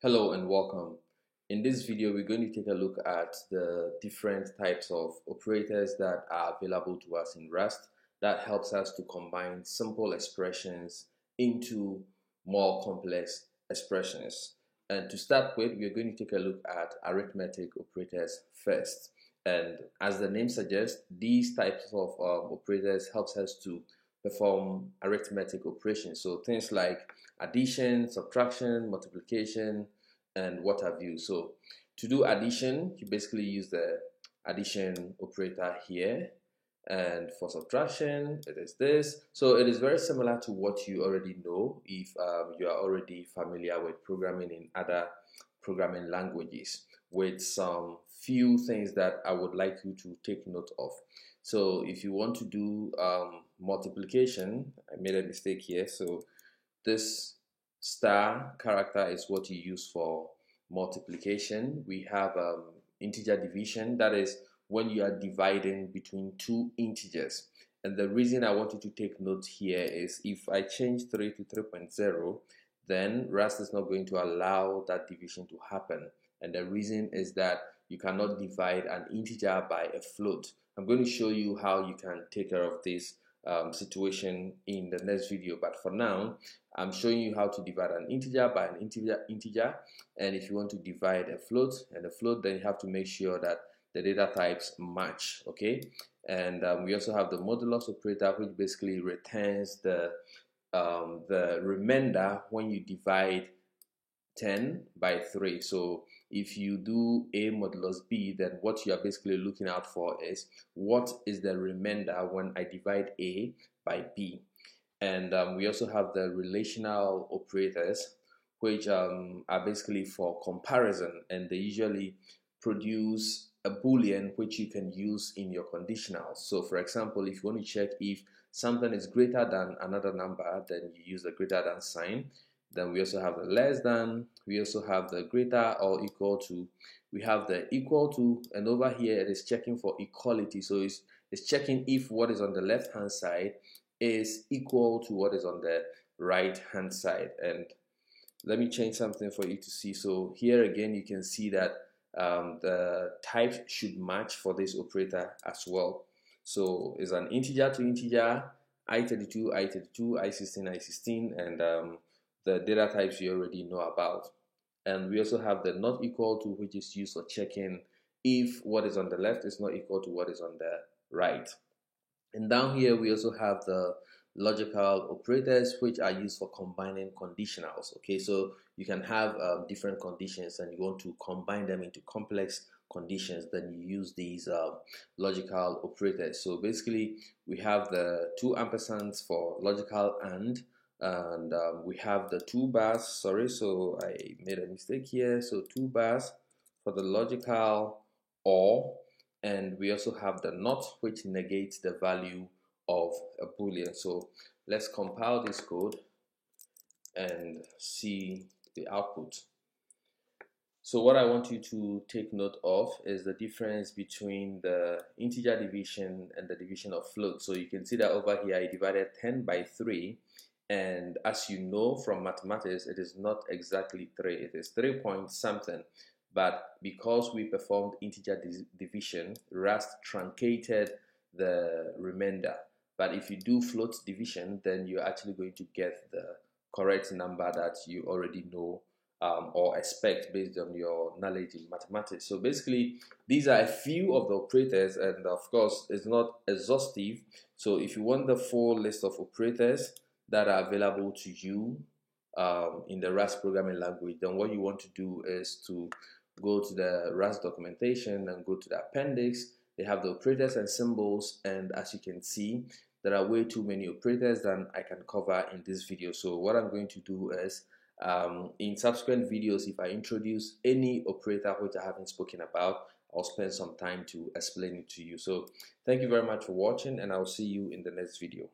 Hello and welcome. In this video, we're going to take a look at the different types of operators that are available to us in Rust that helps us to combine simple expressions into more complex expressions. And to start with, we're going to take a look at arithmetic operators first. And as the name suggests, these types of operators helps us to perform arithmetic operations. So things like addition, subtraction, multiplication, and what have you. So to do addition, you basically use the addition operator here. And for subtraction, it is this. So it is very similar to what you already know if you are already familiar with programming in other programming languages, with some few things that I would like you to take note of. So if you want to do multiplication, I made a mistake here. So this star character is what you use for multiplication. We have integer division, that is when you are dividing between two integers. And the reason I want you to take note here is if I change 3 to 3.0, then Rust is not going to allow that division to happen. And the reason is that you cannot divide an integer by a float. I'm going to show you how you can take care of this situation in the next video, but for now I'm showing you how to divide an integer by an integer. And if you want to divide a float and a float, then you have to make sure that the data types match. Okay, and we also have the modulus operator, which basically returns the remainder when you divide 10 by 3. So if you do a modulus b, then what you are basically looking out for is what is the remainder when I divide a by b. And we also have the relational operators, which are basically for comparison, and they usually produce a boolean which you can use in your conditionals. So for example, if you want to check if something is greater than another number, then you use the greater than sign. Then we also have the less than, we also have the greater or equal to, we have the equal to, and over here it is checking for equality. So it's checking if what is on the left hand side is equal to what is on the right hand side. And let me change something for you to see. So here again you can see that the type should match for this operator as well. So it's an integer to integer, i32, i32, i16, i16, and the data types you already know about. And we also have the not equal to, which is used for checking if what is on the left is not equal to what is on the right. And down here we also have the logical operators, which are used for combining conditionals. Okay, so you can have different conditions and you want to combine them into complex conditions, then you use these logical operators. So basically we have the two ampersands for logical and we have the two bars. Sorry, so I made a mistake here. So two bars for the logical or, and we also have the not, which negates the value of a boolean. So let's compile this code and see the output. So what I want you to take note of is the difference between the integer division and the division of float. So you can see that over here I divided 10 by 3, and as you know from mathematics, it is not exactly 3, it is 3 point something. But because we performed integer division, Rust truncated the remainder. But if you do float division, then you're actually going to get the correct number that you already know or expect based on your knowledge in mathematics. So basically, these are a few of the operators, and of course, it's not exhaustive. So if you want the full list of operators that are available to you in the Rust programming language, then what you want to do is to go to the Rust documentation and go to the appendix. They have the operators and symbols, and as you can see, there are way too many operators than I can cover in this video. So what I'm going to do is in subsequent videos, if I introduce any operator which I haven't spoken about, I'll spend some time to explain it to you. So thank you very much for watching, and I'll see you in the next video.